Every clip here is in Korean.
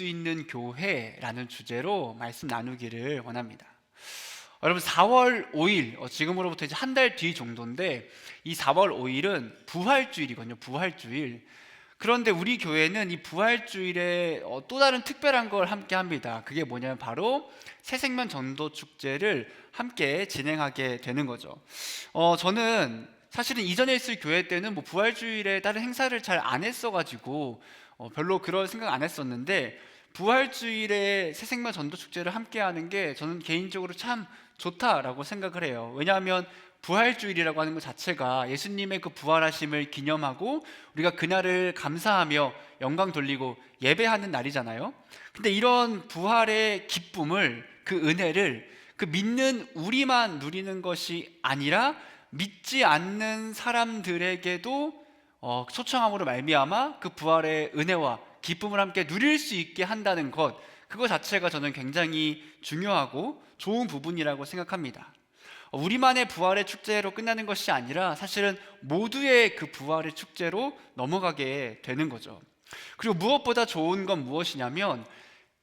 수 있는 교회라는 주제로 말씀 나누기를 원합니다. 여러분 4월 5일 지금으로부터 이제 한 달 뒤 정도인데 이 4월 5일은 부활주일이거든요. 부활주일. 그런데 우리 교회는 이 부활주일에 또 다른 특별한 걸 함께 합니다. 그게 뭐냐면 바로 새생명 전도 축제를 함께 진행하게 되는 거죠. 저는 사실은 이전에 있을 교회 때는 뭐 부활주일에 다른 행사를 잘 안 했어가지고 별로 그럴 생각 안 했었는데 부활주일에 새생명 전도 축제를 함께 하는 게 저는 개인적으로 참 좋다라고 생각을 해요. 왜냐하면 부활주일이라고 하는 것 자체가 예수님의 그 부활하심을 기념하고 우리가 그날을 감사하며 영광 돌리고 예배하는 날이잖아요. 근데 이런 부활의 기쁨을, 그 은혜를 그 믿는 우리만 누리는 것이 아니라 믿지 않는 사람들에게도 초청함으로 말미암아 그 부활의 은혜와 기쁨을 함께 누릴 수 있게 한다는 것, 그거 자체가 저는 굉장히 중요하고 좋은 부분이라고 생각합니다. 우리만의 부활의 축제로 끝나는 것이 아니라 사실은 모두의 그 부활의 축제로 넘어가게 되는 거죠. 그리고 무엇보다 좋은 건 무엇이냐면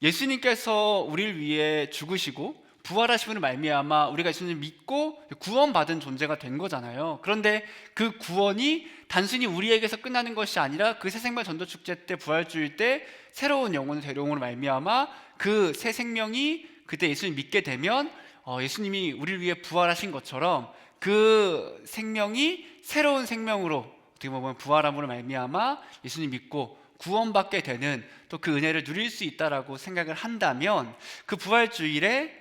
예수님께서 우리를 위해 죽으시고 부활하심으로 말미암아 우리가 예수님을 믿고 구원받은 존재가 된 거잖아요. 그런데 그 구원이 단순히 우리에게서 끝나는 것이 아니라 그 새생명 전도축제 때 부활주일 때 새로운 영혼을 데려옴으로 말미암아 그 새 생명이 그때 예수님 믿게 되면 예수님이 우리를 위해 부활하신 것처럼 그 생명이 새로운 생명으로 어떻게 보면 부활함으로 말미암아 예수님 믿고 구원받게 되는 또 그 은혜를 누릴 수 있다라고 생각을 한다면 그 부활주일에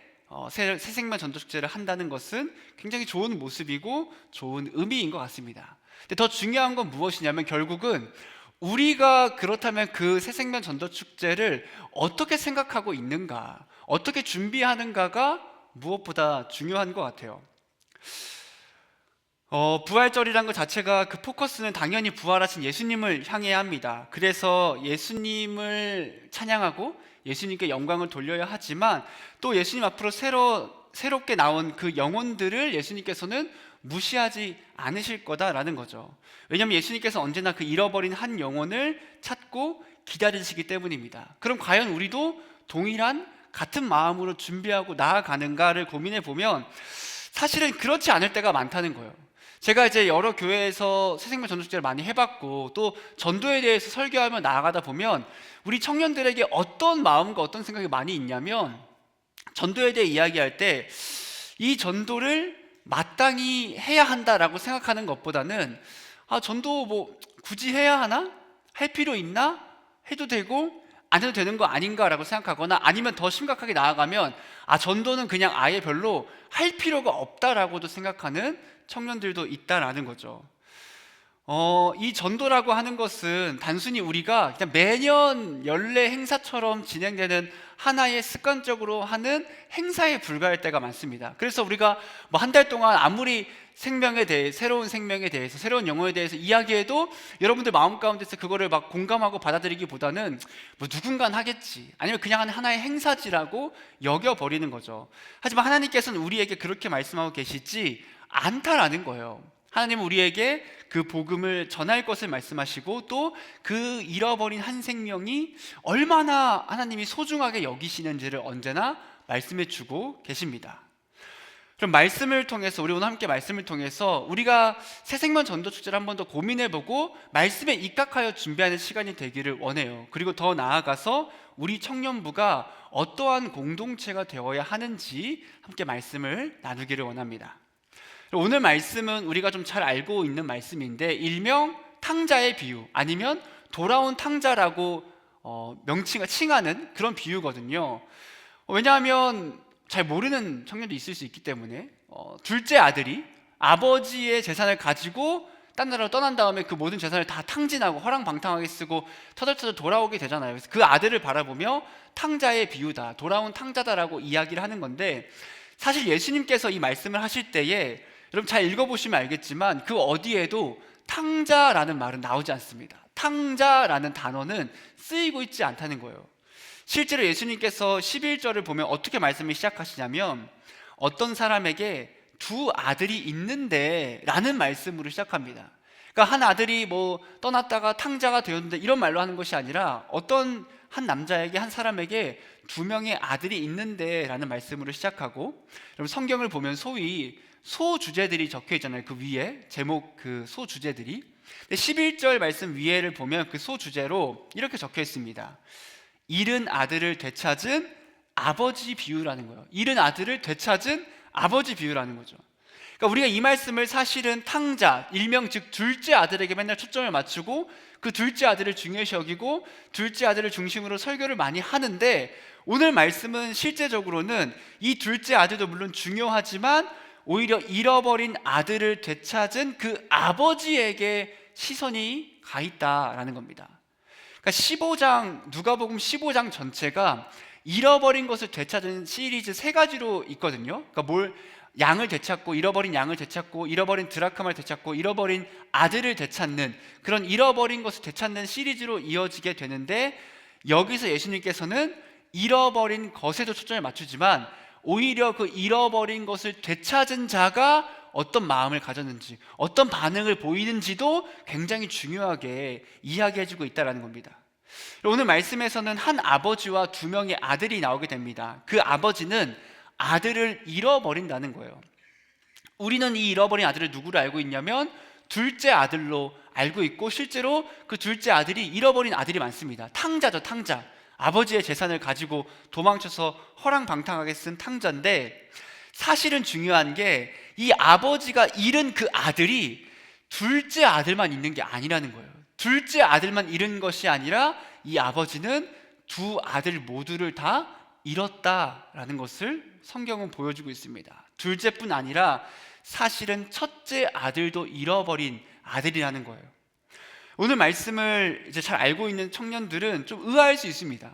새생명 전도축제를 한다는 것은 굉장히 좋은 모습이고 좋은 의미인 것 같습니다. 근데 더 중요한 건 무엇이냐면 결국은 우리가 그렇다면 그 새생명 전도축제를 어떻게 생각하고 있는가, 어떻게 준비하는가가 무엇보다 중요한 것 같아요. 부활절이란 것 자체가 그 포커스는 당연히 부활하신 예수님을 향해야 합니다. 그래서 예수님을 찬양하고 예수님께 영광을 돌려야 하지만 또 예수님 앞으로 새롭게 나온 그 영혼들을 예수님께서는 무시하지 않으실 거다라는 거죠. 왜냐하면 예수님께서 언제나 그 잃어버린 한 영혼을 찾고 기다리시기 때문입니다. 그럼 과연 우리도 동일한 같은 마음으로 준비하고 나아가는가를 고민해 보면 사실은 그렇지 않을 때가 많다는 거예요. 제가 이제 여러 교회에서 새생명 전도축제를 많이 해봤고 또 전도에 대해서 설교하며 나아가다 보면 우리 청년들에게 어떤 마음과 어떤 생각이 많이 있냐면 전도에 대해 이야기할 때 이 전도를 마땅히 해야 한다라고 생각하는 것보다는 전도 뭐 굳이 해야 하나? 할 필요 있나? 해도 되고 안 해도 되는 거 아닌가라고 생각하거나 아니면 더 심각하게 나아가면 전도는 그냥 아예 별로 할 필요가 없다라고도 생각하는 청년들도 있다라는 거죠. 이 전도라고 하는 것은 단순히 우리가 그냥 매년 연례 행사처럼 진행되는 하나의 습관적으로 하는 행사에 불과할 때가 많습니다. 그래서 우리가 뭐 한 달 동안 아무리 생명에 대해, 새로운 생명에 대해서, 새로운 영혼에 대해서 이야기해도 여러분들 마음 가운데서 그거를 막 공감하고 받아들이기보다는 뭐 누군간 하겠지, 아니면 그냥 하나의 행사지라고 여겨버리는 거죠. 하지만 하나님께서는 우리에게 그렇게 말씀하고 계시지 않다라는 거예요. 하나님은 우리에게 그 복음을 전할 것을 말씀하시고 또 그 잃어버린 한 생명이 얼마나 하나님이 소중하게 여기시는지를 언제나 말씀해 주고 계십니다. 그럼 말씀을 통해서, 우리 오늘 함께 말씀을 통해서 우리가 새생명 전도축제를 한 번 더 고민해보고 말씀에 입각하여 준비하는 시간이 되기를 원해요. 그리고 더 나아가서 우리 청년부가 어떠한 공동체가 되어야 하는지 함께 말씀을 나누기를 원합니다. 오늘 말씀은 우리가 좀 잘 알고 있는 말씀인데 일명 탕자의 비유, 아니면 돌아온 탕자라고 칭하는 그런 비유거든요. 왜냐하면 잘 모르는 청년도 있을 수 있기 때문에 둘째 아들이 아버지의 재산을 가지고 딴 나라로 떠난 다음에 그 모든 재산을 다 탕진하고 허랑방탕하게 쓰고 터덜터덜 돌아오게 되잖아요. 그래서 그 아들을 바라보며 탕자의 비유다, 돌아온 탕자다라고 이야기를 하는 건데, 사실 예수님께서 이 말씀을 하실 때에 여러분 잘 읽어보시면 알겠지만 그 어디에도 탕자라는 말은 나오지 않습니다. 탕자라는 단어는 쓰이고 있지 않다는 거예요. 실제로 예수님께서 11절을 보면 어떻게 말씀을 시작하시냐면 어떤 사람에게 두 아들이 있는데 라는 말씀으로 시작합니다. 그러니까 한 아들이 뭐 떠났다가 탕자가 되었는데 이런 말로 하는 것이 아니라 어떤 한 남자에게, 한 사람에게 두 명의 아들이 있는데 라는 말씀으로 시작하고, 여러분 성경을 보면 소위 소주제들이 적혀 있잖아요. 그 위에 제목, 그 소주제들이. 11절 말씀 위에를 보면 그 소주제로 이렇게 적혀 있습니다. 잃은 아들을 되찾은 아버지 비유라는 거예요. 잃은 아들을 되찾은 아버지 비유라는 거죠. 그러니까 우리가 이 말씀을 사실은 탕자, 일명 즉 둘째 아들에게 맨날 초점을 맞추고 그 둘째 아들을 중요시 여기고 둘째 아들을 중심으로 설교를 많이 하는데, 오늘 말씀은 실제적으로는 이 둘째 아들도 물론 중요하지만 오히려 잃어버린 아들을 되찾은 그 아버지에게 시선이 가 있다라는 겁니다. 그러니까 15장, 누가복음 15장 전체가 잃어버린 것을 되찾은 시리즈 세 가지로 있거든요. 그러니까 양을 되찾고, 잃어버린 양을 되찾고, 잃어버린 드라크마를 되찾고, 잃어버린 아들을 되찾는, 그런 잃어버린 것을 되찾는 시리즈로 이어지게 되는데, 여기서 예수님께서는 잃어버린 것에도 초점을 맞추지만 오히려 그 잃어버린 것을 되찾은 자가 어떤 마음을 가졌는지, 어떤 반응을 보이는지도 굉장히 중요하게 이야기해주고 있다는 겁니다. 오늘 말씀에서는 한 아버지와 두 명의 아들이 나오게 됩니다. 그 아버지는 아들을 잃어버린다는 거예요. 우리는 이 잃어버린 아들을 누구로 알고 있냐면 둘째 아들로 알고 있고, 실제로 그 둘째 아들이 잃어버린 아들이 많습니다. 탕자죠, 탕자. 아버지의 재산을 가지고 도망쳐서 허랑방탕하게 쓴 탕자인데, 사실은 중요한 게 이 아버지가 잃은 그 아들이 둘째 아들만 있는 게 아니라는 거예요. 둘째 아들만 잃은 것이 아니라 이 아버지는 두 아들 모두를 다 잃었다라는 것을 성경은 보여주고 있습니다. 둘째뿐 아니라 사실은 첫째 아들도 잃어버린 아들이라는 거예요. 오늘 말씀을 이제 잘 알고 있는 청년들은 좀 의아할 수 있습니다.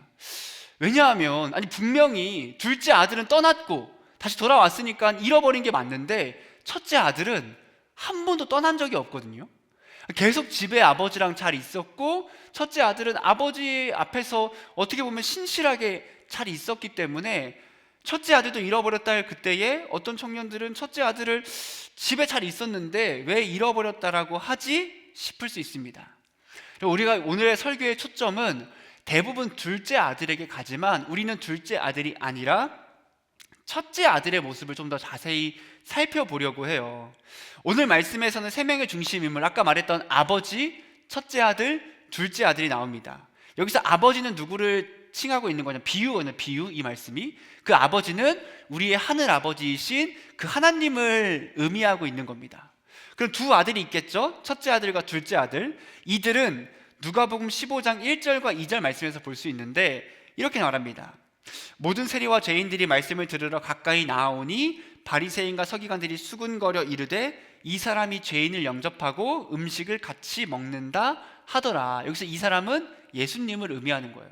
왜냐하면 분명히 둘째 아들은 떠났고 다시 돌아왔으니까 잃어버린 게 맞는데, 첫째 아들은 한 번도 떠난 적이 없거든요. 계속 집에 아버지랑 잘 있었고, 첫째 아들은 아버지 앞에서 어떻게 보면 신실하게 잘 있었기 때문에 첫째 아들도 잃어버렸다 할 그때에 어떤 청년들은 첫째 아들을 집에 잘 있었는데 왜 잃어버렸다라고 하지 싶을 수 있습니다. 우리가 오늘의 설교의 초점은 대부분 둘째 아들에게 가지만, 우리는 둘째 아들이 아니라 첫째 아들의 모습을 좀 더 자세히 살펴보려고 해요. 오늘 말씀에서는 세 명의 중심 인물, 아까 말했던 아버지, 첫째 아들, 둘째 아들이 나옵니다. 여기서 아버지는 누구를 칭하고 있는 거냐? 비유거든요. 비유, 이 말씀이. 그 아버지는 우리의 하늘 아버지이신 그 하나님을 의미하고 있는 겁니다. 그럼 두 아들이 있겠죠? 첫째 아들과 둘째 아들. 이들은 누가복음 15장 1절과 2절 말씀에서 볼 수 있는데 이렇게 말합니다. 모든 세리와 죄인들이 말씀을 들으러 가까이 나오니 바리새인과 서기관들이 수군거려 이르되 이 사람이 죄인을 영접하고 음식을 같이 먹는다 하더라. 여기서 이 사람은 예수님을 의미하는 거예요.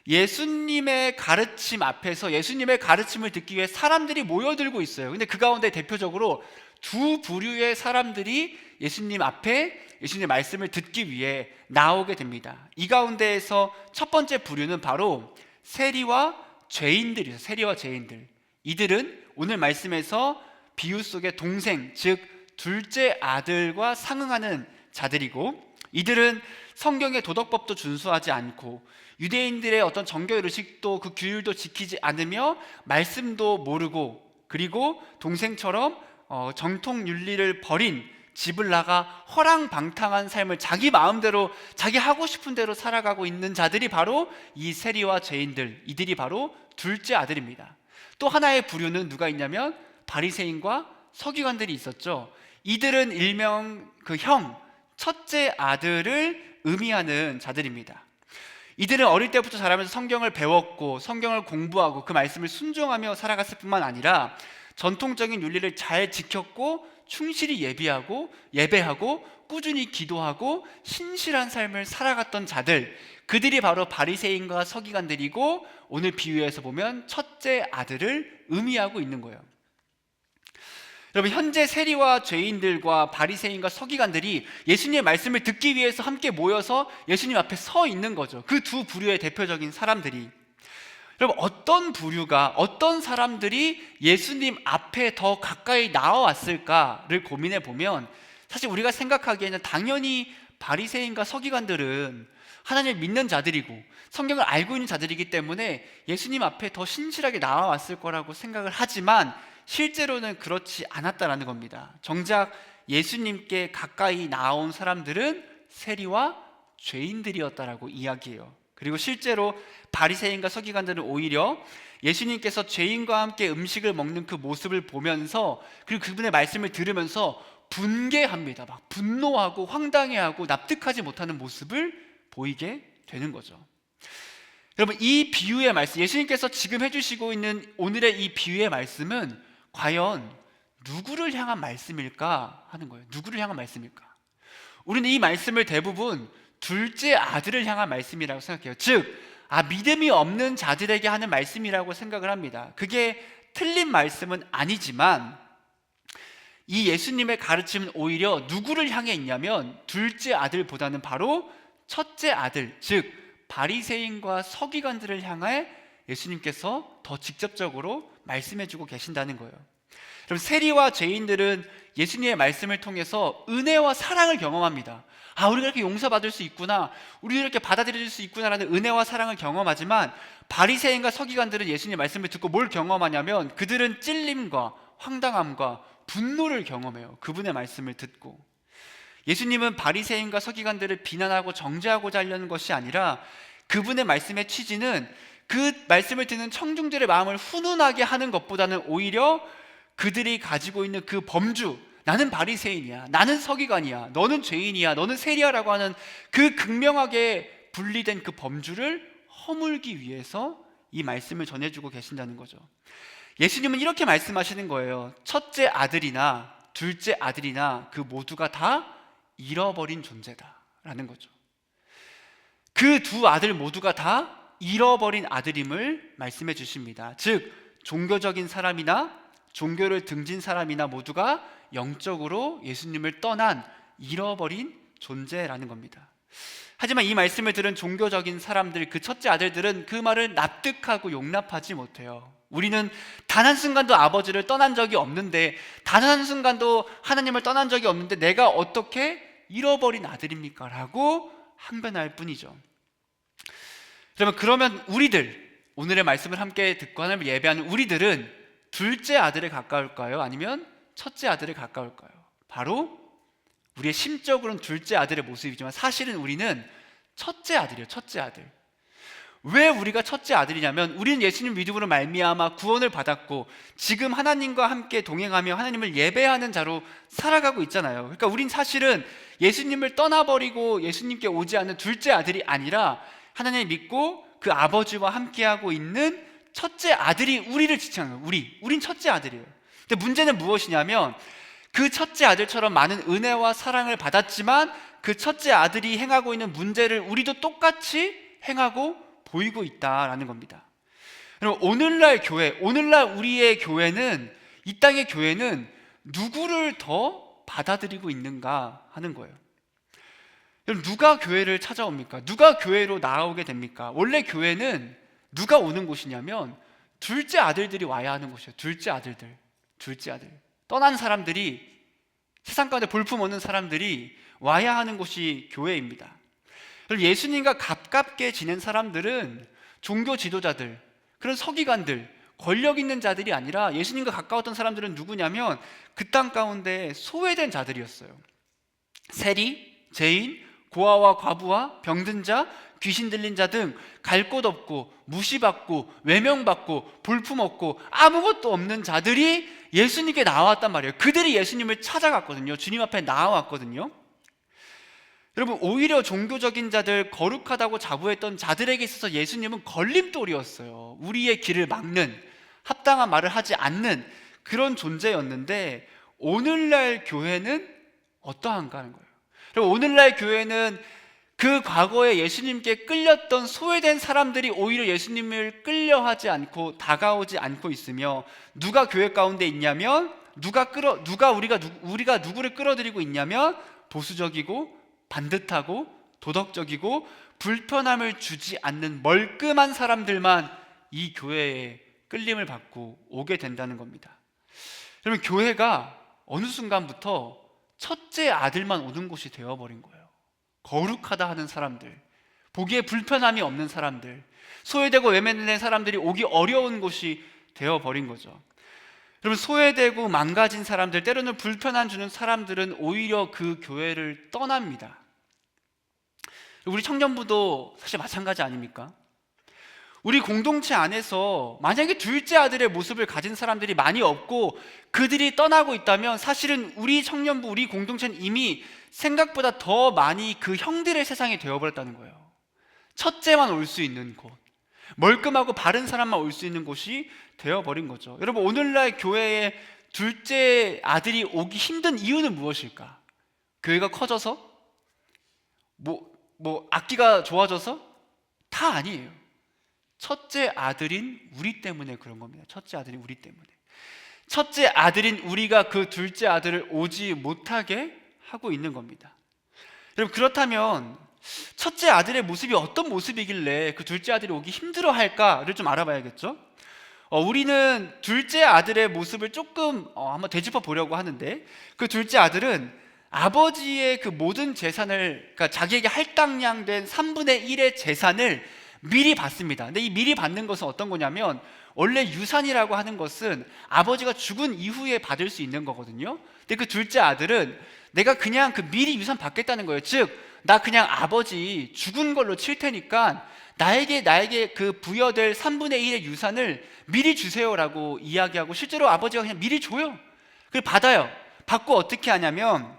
예수님의 가르침 앞에서 예수님의 가르침을 듣기 위해 사람들이 모여들고 있어요. 근데 그 가운데 대표적으로 두 부류의 사람들이 예수님 앞에 예수님의 말씀을 듣기 위해 나오게 됩니다. 이 가운데에서 첫 번째 부류는 바로 세리와 죄인들이죠. 세리와 죄인들. 이들은 오늘 말씀에서 비유 속의 동생, 즉 둘째 아들과 상응하는 자들이고, 이들은 성경의 도덕법도 준수하지 않고 유대인들의 어떤 정결 의식도 그 규율도 지키지 않으며 말씀도 모르고, 그리고 동생처럼 정통 윤리를 버린, 집을 나가 허랑방탕한 삶을 자기 마음대로 자기 하고 싶은 대로 살아가고 있는 자들이 바로 이 세리와 죄인들, 이들이 바로 둘째 아들입니다. 또 하나의 부류는 누가 있냐면 바리새인과 서기관들이 있었죠. 이들은 일명 그 형, 첫째 아들을 의미하는 자들입니다. 이들은 어릴 때부터 자라면서 성경을 배웠고 성경을 공부하고 그 말씀을 순종하며 살아갔을 뿐만 아니라 전통적인 윤리를 잘 지켰고 충실히 예배하고 꾸준히 기도하고 신실한 삶을 살아갔던 자들, 그들이 바로 바리새인과 서기관들이고 오늘 비유에서 보면 첫째 아들을 의미하고 있는 거예요. 여러분, 현재 세리와 죄인들과 바리새인과 서기관들이 예수님의 말씀을 듣기 위해서 함께 모여서 예수님 앞에 서 있는 거죠. 그 두 부류의 대표적인 사람들이. 여러분, 어떤 부류가, 어떤 사람들이 예수님 앞에 더 가까이 나와왔을까를 고민해 보면 사실 우리가 생각하기에는 당연히 바리새인과 서기관들은 하나님을 믿는 자들이고 성경을 알고 있는 자들이기 때문에 예수님 앞에 더 신실하게 나와왔을 거라고 생각을 하지만 실제로는 그렇지 않았다라는 겁니다. 정작 예수님께 가까이 나온 사람들은 세리와 죄인들이었다라고 이야기해요. 그리고 실제로 바리새인과 서기관들은 오히려 예수님께서 죄인과 함께 음식을 먹는 그 모습을 보면서 그리고 그분의 말씀을 들으면서 분개합니다. 막 분노하고 황당해하고 납득하지 못하는 모습을 보이게 되는 거죠. 여러분, 이 비유의 말씀, 예수님께서 지금 해주시고 있는 오늘의 이 비유의 말씀은 과연 누구를 향한 말씀일까 하는 거예요. 누구를 향한 말씀일까? 우리는 이 말씀을 대부분 둘째 아들을 향한 말씀이라고 생각해요. 즉, 믿음이 없는 자들에게 하는 말씀이라고 생각을 합니다. 그게 틀린 말씀은 아니지만 이 예수님의 가르침은 오히려 누구를 향해 있냐면 둘째 아들보다는 바로 첫째 아들, 즉 바리새인과 서기관들을 향해 예수님께서 더 직접적으로 말씀해주고 계신다는 거예요. 그럼 세리와 죄인들은 예수님의 말씀을 통해서 은혜와 사랑을 경험합니다. 우리가 이렇게 용서받을 수 있구나, 우리가 이렇게 받아들여질 수 있구나라는 은혜와 사랑을 경험하지만 바리새인과 서기관들은 예수님의 말씀을 듣고 뭘 경험하냐면 그들은 찔림과 황당함과 분노를 경험해요. 그분의 말씀을 듣고. 예수님은 바리새인과 서기관들을 비난하고 정죄하고자 하려는 것이 아니라 그분의 말씀의 취지는 그 말씀을 듣는 청중들의 마음을 훈훈하게 하는 것보다는 오히려 그들이 가지고 있는 그 범주, 나는 바리새인이야, 나는 서기관이야, 너는 죄인이야, 너는 세리야라고 하는 그 극명하게 분리된 그 범주를 허물기 위해서 이 말씀을 전해주고 계신다는 거죠. 예수님은 이렇게 말씀하시는 거예요. 첫째 아들이나 둘째 아들이나 그 모두가 다 잃어버린 존재다라는 거죠. 그 두 아들 모두가 다 잃어버린 아들임을 말씀해 주십니다. 즉 종교적인 사람이나 종교를 등진 사람이나 모두가 영적으로 예수님을 떠난 잃어버린 존재라는 겁니다. 하지만 이 말씀을 들은 종교적인 사람들, 그 첫째 아들들은 그 말을 납득하고 용납하지 못해요. 우리는 단 한순간도 아버지를 떠난 적이 없는데, 단 한순간도 하나님을 떠난 적이 없는데 내가 어떻게 잃어버린 아들입니까? 라고 항변할 뿐이죠. 그러면 우리들, 오늘의 말씀을 함께 듣고 하나님을 예배하는 우리들은 둘째 아들에 가까울까요? 아니면 첫째 아들에 가까울까요? 바로 우리의 심적으로는 둘째 아들의 모습이지만 사실은 우리는 첫째 아들이에요. 첫째 아들. 왜 우리가 첫째 아들이냐면 우리는 예수님 믿음으로 말미암아 구원을 받았고 지금 하나님과 함께 동행하며 하나님을 예배하는 자로 살아가고 있잖아요. 그러니까 우린 사실은 예수님을 떠나버리고 예수님께 오지 않는 둘째 아들이 아니라 하나님을 믿고 그 아버지와 함께하고 있는 첫째 아들이 우리를 지칭하는 거예요. 우린 첫째 아들이에요. 근데 문제는 무엇이냐면 그 첫째 아들처럼 많은 은혜와 사랑을 받았지만 그 첫째 아들이 행하고 있는 문제를 우리도 똑같이 행하고 보이고 있다라는 겁니다. 그럼 오늘날 교회, 오늘날 우리의 교회는, 이 땅의 교회는 누구를 더 받아들이고 있는가 하는 거예요. 그럼 누가 교회를 찾아옵니까? 누가 교회로 나오게 됩니까? 원래 교회는 누가 오는 곳이냐면 둘째 아들들이 와야 하는 곳이에요. 둘째 아들. 떠난 사람들이, 세상 가운데 볼품없는 사람들이 와야 하는 곳이 교회입니다. 예수님과 가깝게 지낸 사람들은 종교 지도자들, 그런 서기관들, 권력 있는 자들이 아니라 예수님과 가까웠던 사람들은 누구냐면 그 땅 가운데 소외된 자들이었어요. 세리, 죄인, 고아와 과부와 병든 자, 귀신 들린 자 등 갈 곳 없고 무시받고 외면받고 볼품없고 아무것도 없는 자들이 예수님께 나왔단 말이에요. 그들이 예수님을 찾아갔거든요. 주님 앞에 나와왔거든요. 여러분, 오히려 종교적인 자들, 거룩하다고 자부했던 자들에게 있어서 예수님은 걸림돌이었어요. 우리의 길을 막는, 합당한 말을 하지 않는 그런 존재였는데 오늘날 교회는 어떠한가 하는 거예요. 그리고 오늘날 교회는 그 과거에 예수님께 끌렸던 소외된 사람들이 오히려 예수님을 끌려하지 않고 다가오지 않고 있으며, 누가 교회 가운데 있냐면 우리가 누구를 끌어들이고 있냐면 보수적이고 반듯하고 도덕적이고 불편함을 주지 않는 멀끔한 사람들만 이 교회에 끌림을 받고 오게 된다는 겁니다. 그러면 교회가 어느 순간부터 첫째 아들만 오는 곳이 되어버린 거예요. 거룩하다 하는 사람들, 보기에 불편함이 없는 사람들, 소외되고 외면된 사람들이 오기 어려운 곳이 되어버린 거죠. 여러분, 소외되고 망가진 사람들, 때로는 불편함 주는 사람들은 오히려 그 교회를 떠납니다. 우리 청년부도 사실 마찬가지 아닙니까? 우리 공동체 안에서 만약에 둘째 아들의 모습을 가진 사람들이 많이 없고 그들이 떠나고 있다면 사실은 우리 청년부, 우리 공동체는 이미 생각보다 더 많이 그 형들의 세상이 되어버렸다는 거예요. 첫째만 올 수 있는 곳, 멀끔하고 바른 사람만 올 수 있는 곳이 되어버린 거죠. 여러분, 오늘날 교회에 둘째 아들이 오기 힘든 이유는 무엇일까? 교회가 커져서? 악기가 좋아져서? 다 아니에요. 첫째 아들인 우리 때문에 그런 겁니다. 첫째 아들인 우리 때문에. 첫째 아들인 우리가 그 둘째 아들을 오지 못하게 하고 있는 겁니다. 여러분, 그렇다면 첫째 아들의 모습이 어떤 모습이길래 그 둘째 아들이 오기 힘들어 할까를 좀 알아봐야겠죠? 우리는 둘째 아들의 모습을 조금 한번 되짚어 보려고 하는데, 그 둘째 아들은 아버지의 그 모든 재산을, 그러니까 자기에게 할당량된 3분의 1의 재산을 미리 받습니다. 근데 이 미리 받는 것은 어떤 거냐면, 원래 유산이라고 하는 것은 아버지가 죽은 이후에 받을 수 있는 거거든요. 근데 그 둘째 아들은 내가 그냥 그 미리 유산 받겠다는 거예요. 즉, 나 그냥 아버지 죽은 걸로 칠 테니까 나에게 그 부여될 3분의 1의 유산을 미리 주세요라고 이야기하고, 실제로 아버지가 그냥 미리 줘요. 그걸 받아요. 받고 어떻게 하냐면,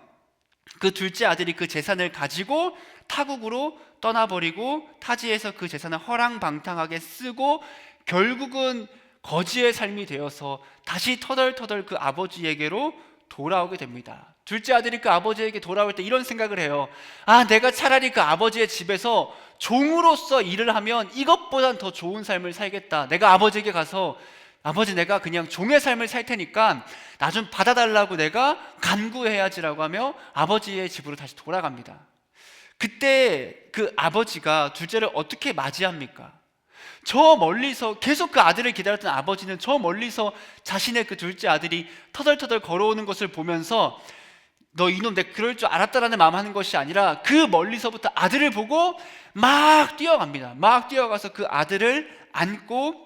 그 둘째 아들이 그 재산을 가지고 타국으로 떠나버리고 타지에서 그 재산을 허랑방탕하게 쓰고 결국은 거지의 삶이 되어서 다시 터덜터덜 그 아버지에게로 돌아오게 됩니다. 둘째 아들이 그 아버지에게 돌아올 때 이런 생각을 해요. 내가 차라리 그 아버지의 집에서 종으로서 일을 하면 이것보단 더 좋은 삶을 살겠다. 내가 아버지에게 가서, 아버지, 내가 그냥 종의 삶을 살 테니까 나 좀 받아달라고 내가 간구해야지라고 하며 아버지의 집으로 다시 돌아갑니다. 그때 그 아버지가 둘째를 어떻게 맞이합니까? 저 멀리서 계속 그 아들을 기다렸던 아버지는 저 멀리서 자신의 그 둘째 아들이 터덜터덜 걸어오는 것을 보면서, 너 이놈, 내가 그럴 줄 알았다라는 마음 하는 것이 아니라 그 멀리서부터 아들을 보고 막 뛰어갑니다. 막 뛰어가서 그 아들을 안고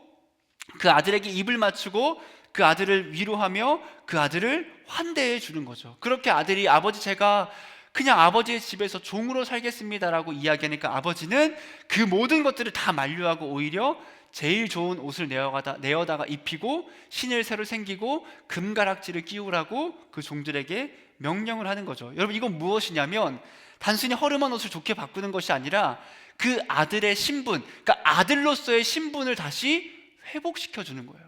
그 아들에게 입을 맞추고 그 아들을 위로하며 그 아들을 환대해 주는 거죠. 그렇게 아들이, 아버지, 제가 그냥 아버지의 집에서 종으로 살겠습니다라고 이야기하니까 아버지는 그 모든 것들을 다 만류하고 오히려 제일 좋은 옷을 내어다가 입히고 신을 새로 생기고 금가락지를 끼우라고 그 종들에게 명령을 하는 거죠. 여러분, 이건 무엇이냐면 단순히 허름한 옷을 좋게 바꾸는 것이 아니라 그 아들의 신분, 그러니까 아들로서의 신분을 다시 회복시켜 주는 거예요.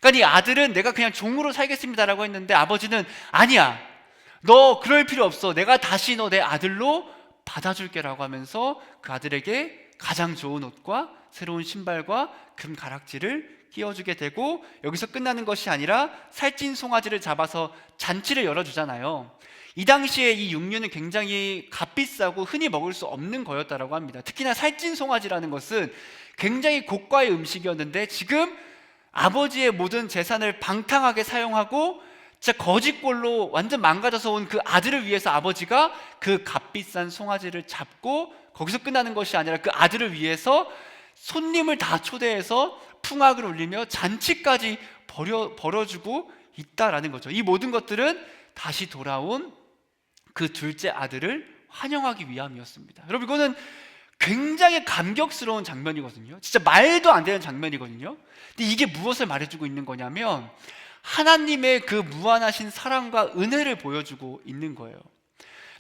그러니까 이 아들은 내가 그냥 종으로 살겠습니다라고 했는데 아버지는, 아니야, 너 그럴 필요 없어, 내가 다시 너 내 아들로 받아줄게라고 하면서 그 아들에게 가장 좋은 옷과 새로운 신발과 금가락지를 끼워주게 되고, 여기서 끝나는 것이 아니라 살찐 송아지를 잡아서 잔치를 열어주잖아요. 이 당시에 이 육류는 굉장히 값비싸고 흔히 먹을 수 없는 거였다라고 합니다. 특히나 살찐 송아지라는 것은 굉장히 고가의 음식이었는데, 지금 아버지의 모든 재산을 방탕하게 사용하고 진짜 거지꼴로 완전 망가져서 온 그 아들을 위해서 아버지가 그 값비싼 송아지를 잡고, 거기서 끝나는 것이 아니라 그 아들을 위해서 손님을 다 초대해서 풍악을 울리며 잔치까지 벌어주고 있다라는 거죠. 이 모든 것들은 다시 돌아온 그 둘째 아들을 환영하기 위함이었습니다. 여러분, 이거는 굉장히 감격스러운 장면이거든요. 진짜 말도 안 되는 장면이거든요. 근데 이게 무엇을 말해주고 있는 거냐면 하나님의 그 무한하신 사랑과 은혜를 보여주고 있는 거예요.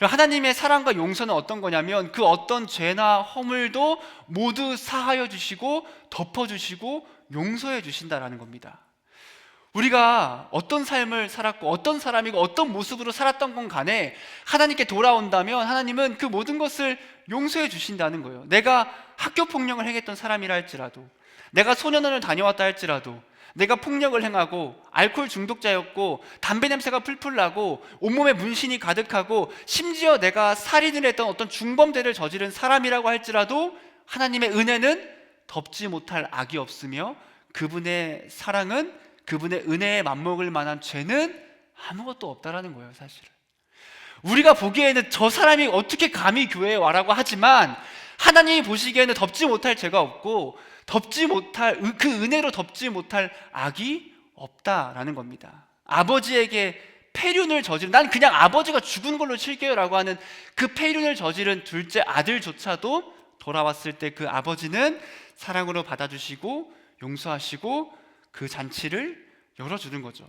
하나님의 사랑과 용서는 어떤 거냐면 그 어떤 죄나 허물도 모두 사하여 주시고 덮어주시고 용서해 주신다라는 겁니다. 우리가 어떤 삶을 살았고 어떤 사람이고 어떤 모습으로 살았던 건 간에 하나님께 돌아온다면 하나님은 그 모든 것을 용서해 주신다는 거예요. 내가 학교 폭력을 행했던 사람이라 할지라도, 내가 소년원을 다녀왔다 할지라도, 내가 폭력을 행하고 알코올 중독자였고 담배 냄새가 풀풀 나고 온몸에 문신이 가득하고 심지어 내가 살인을 했던 어떤 중범죄를 저지른 사람이라고 할지라도 하나님의 은혜는 덮지 못할 악이 없으며 그분의 사랑은, 그분의 은혜에 맞먹을 만한 죄는 아무것도 없다라는 거예요. 사실은 우리가 보기에는 저 사람이 어떻게 감히 교회에 와라고 하지만 하나님이 보시기에는 덮지 못할 죄가 없고 덮지 못할 그 은혜로 덮지 못할 악이 없다라는 겁니다. 아버지에게 폐륜을 저지른, 난 그냥 아버지가 죽은 걸로 칠게요 라고 하는 그 폐륜을 저지른 둘째 아들조차도 돌아왔을 때 그 아버지는 사랑으로 받아주시고 용서하시고 그 잔치를 열어주는 거죠.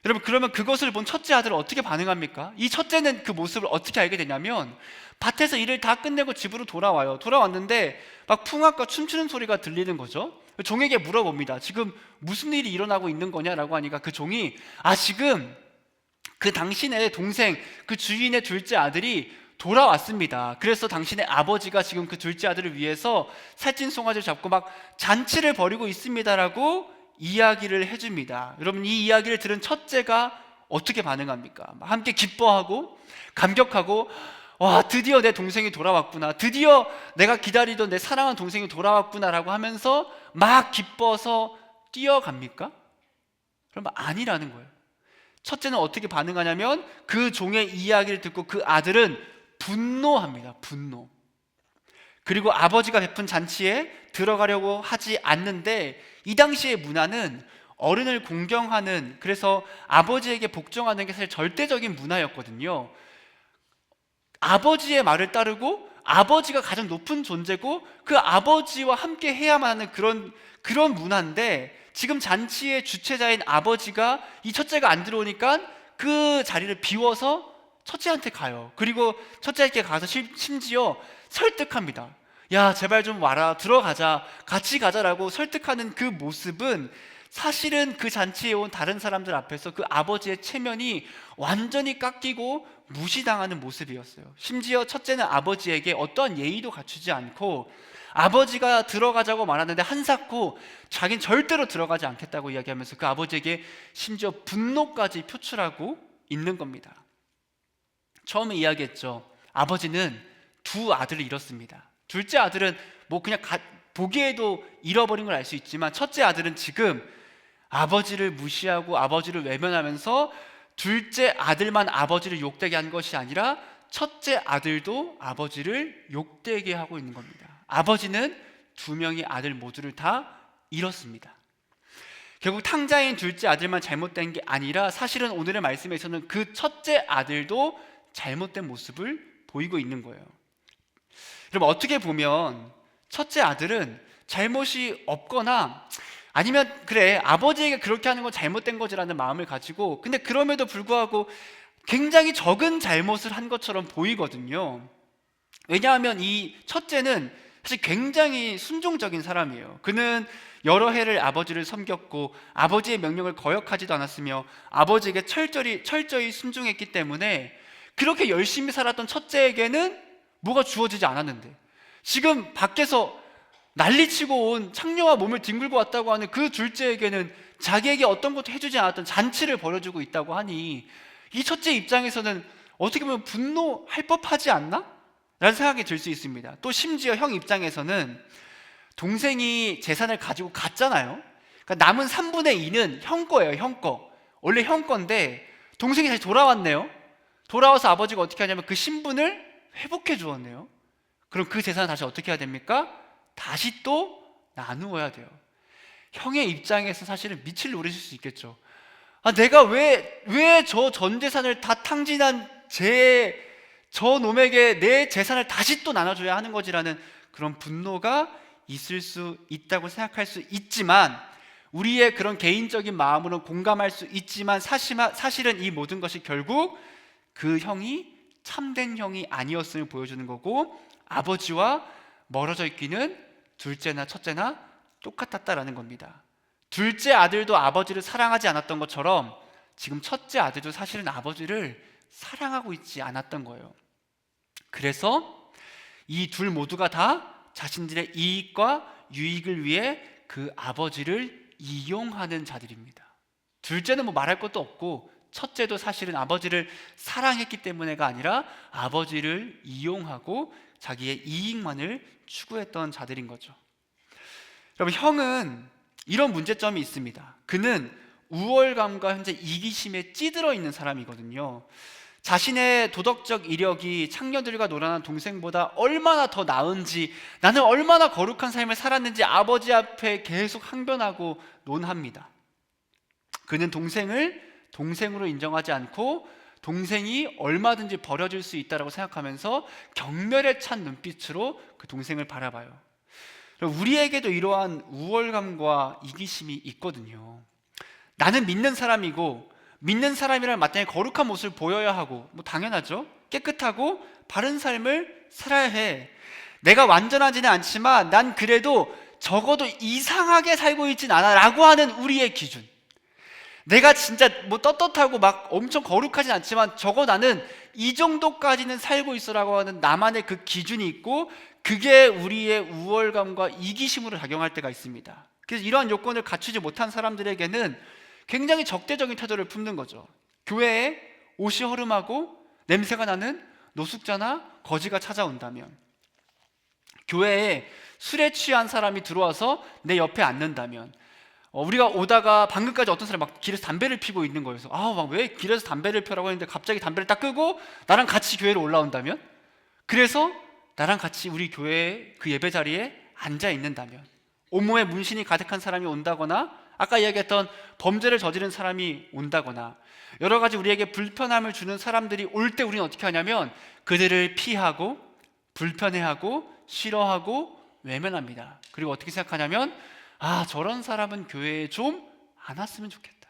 여러분, 그러면 그것을 본 첫째 아들은 어떻게 반응합니까? 이 첫째는 그 모습을 어떻게 알게 되냐면 밭에서 일을 다 끝내고 집으로 돌아와요. 돌아왔는데 막 풍악과 춤추는 소리가 들리는 거죠. 종에게 물어봅니다. 지금 무슨 일이 일어나고 있는 거냐라고 하니까 그 종이 지금 그 당신의 동생, 그 주인의 둘째 아들이 돌아왔습니다. 그래서 당신의 아버지가 지금 그 둘째 아들을 위해서 살찐 송아지를 잡고 막 잔치를 벌이고 있습니다라고 이야기를 해줍니다. 여러분, 이 이야기를 들은 첫째가 어떻게 반응합니까? 함께 기뻐하고 감격하고, 와, 드디어 내 동생이 돌아왔구나, 드디어 내가 기다리던 내 사랑하는 동생이 돌아왔구나 라고 하면서 막 기뻐서 뛰어갑니까? 그럼 아니라는 거예요. 첫째는 어떻게 반응하냐면 그 종의 이야기를 듣고 그 아들은 분노합니다. 분노. 그리고 아버지가 베푼 잔치에 들어가려고 하지 않는데, 이 당시의 문화는 어른을 공경하는, 그래서 아버지에게 복종하는 게 사실 절대적인 문화였거든요. 아버지의 말을 따르고 아버지가 가장 높은 존재고 그 아버지와 함께 해야만 하는 그런 문화인데, 지금 잔치의 주체자인 아버지가 이 첫째가 안 들어오니까 그 자리를 비워서 첫째한테 가요. 그리고 첫째에게 가서 심지어 설득합니다. 야, 제발 좀 와라, 들어가자, 같이 가자라고 설득하는 그 모습은 사실은 그 잔치에 온 다른 사람들 앞에서 그 아버지의 체면이 완전히 깎이고 무시당하는 모습이었어요. 심지어 첫째는 아버지에게 어떠한 예의도 갖추지 않고 아버지가 들어가자고 말하는데 한사코 자긴 절대로 들어가지 않겠다고 이야기하면서 그 아버지에게 심지어 분노까지 표출하고 있는 겁니다. 처음에 이야기했죠. 아버지는 두 아들을 잃었습니다. 둘째 아들은 뭐 그냥 보기에도 잃어버린 걸 알 수 있지만, 첫째 아들은 지금 아버지를 무시하고 아버지를 외면하면서 둘째 아들만 아버지를 욕되게 한 것이 아니라 첫째 아들도 아버지를 욕되게 하고 있는 겁니다. 아버지는 두 명의 아들 모두를 다 잃었습니다. 결국 탕자인 둘째 아들만 잘못된 게 아니라 사실은 오늘의 말씀에서는 그 첫째 아들도 잘못된 모습을 보이고 있는 거예요. 그럼 어떻게 보면 첫째 아들은 잘못이 없거나, 아니면 그래, 아버지에게 그렇게 하는 건 잘못된 거지라는 마음을 가지고, 근데 그럼에도 불구하고 굉장히 적은 잘못을 한 것처럼 보이거든요. 왜냐하면 이 첫째는 사실 굉장히 순종적인 사람이에요. 그는 여러 해를 아버지를 섬겼고 아버지의 명령을 거역하지도 않았으며 아버지에게 철저히 순종했기 때문에 그렇게 열심히 살았던 첫째에게는 뭐가 주어지지 않았는데, 지금 밖에서 난리치고 온 창녀와 몸을 뒹굴고 왔다고 하는 그 둘째에게는 자기에게 어떤 것도 해주지 않았던 잔치를 벌여주고 있다고 하니, 이 첫째 입장에서는 어떻게 보면 분노할 법하지 않나? 라는 생각이 들 수 있습니다. 또 심지어 형 입장에서는 동생이 재산을 가지고 갔잖아요. 그러니까 남은 3분의 2는 형 거예요. 형 거. 원래 형 건데 동생이 다시 돌아왔네요. 돌아와서 아버지가 어떻게 하냐면 그 신분을 회복해 주었네요. 그럼 그 재산을 다시 어떻게 해야 됩니까? 다시 또 나누어야 돼요. 형의 입장에서 사실은 밑을 노리실 수 있겠죠. 내가 왜 저 전 재산을 다 탕진한 저 놈에게 내 재산을 다시 또 나눠줘야 하는 거지라는 그런 분노가 있을 수 있다고 생각할 수 있지만, 우리의 그런 개인적인 마음으로 공감할 수 있지만 사실은 이 모든 것이 결국 그 형이 참된 형이 아니었음을 보여주는 거고, 아버지와 멀어져 있기는 둘째나 첫째나 똑같았다라는 겁니다. 둘째 아들도 아버지를 사랑하지 않았던 것처럼 지금 첫째 아들도 사실은 아버지를 사랑하고 있지 않았던 거예요. 그래서 이 둘 모두가 다 자신들의 이익과 유익을 위해 그 아버지를 이용하는 자들입니다. 둘째는 뭐 말할 것도 없고, 첫째도 사실은 아버지를 사랑했기 때문에가 아니라 아버지를 이용하고 자기의 이익만을 추구했던 자들인 거죠. 여러분, 형은 이런 문제점이 있습니다. 그는 우월감과 현재 이기심에 찌들어 있는 사람이거든요. 자신의 도덕적 이력이 창녀들과 놀아난 동생보다 얼마나 더 나은지, 나는 얼마나 거룩한 삶을 살았는지 아버지 앞에 계속 항변하고 논합니다. 그는 동생을 동생으로 인정하지 않고 동생이 얼마든지 버려질 수 있다고 생각하면서 경멸에 찬 눈빛으로 그 동생을 바라봐요. 우리에게도 이러한 우월감과 이기심이 있거든요. 나는 믿는 사람이고 믿는 사람이란 마땅히 거룩한 모습을 보여야 하고, 당연하죠. 깨끗하고 바른 삶을 살아야 해. 내가 완전하지는 않지만 난 그래도 적어도 이상하게 살고 있진 않아 라고 하는 우리의 기준. 내가 진짜 떳떳하고 막 엄청 거룩하진 않지만 적어 나는 이 정도까지는 살고 있어라고 하는 나만의 그 기준이 있고, 그게 우리의 우월감과 이기심으로 작용할 때가 있습니다. 그래서 이러한 요건을 갖추지 못한 사람들에게는 굉장히 적대적인 태도를 품는 거죠. 교회에 옷이 허름하고 냄새가 나는 노숙자나 거지가 찾아온다면, 교회에 술에 취한 사람이 들어와서 내 옆에 앉는다면, 우리가 오다가 방금까지 어떤 사람이 막 길에서 담배를 피고 있는 거여서 막 왜 길에서 담배를 펴라고 했는데 갑자기 담배를 딱 끄고 나랑 같이 교회로 올라온다면, 그래서 나랑 같이 우리 교회 그 예배 자리에 앉아 있는다면, 온몸에 문신이 가득한 사람이 온다거나 아까 이야기했던 범죄를 저지른 사람이 온다거나 여러 가지 우리에게 불편함을 주는 사람들이 올 때 우리는 어떻게 하냐면 그들을 피하고 불편해하고 싫어하고 외면합니다. 그리고 어떻게 생각하냐면 저런 사람은 교회에 좀 안 왔으면 좋겠다.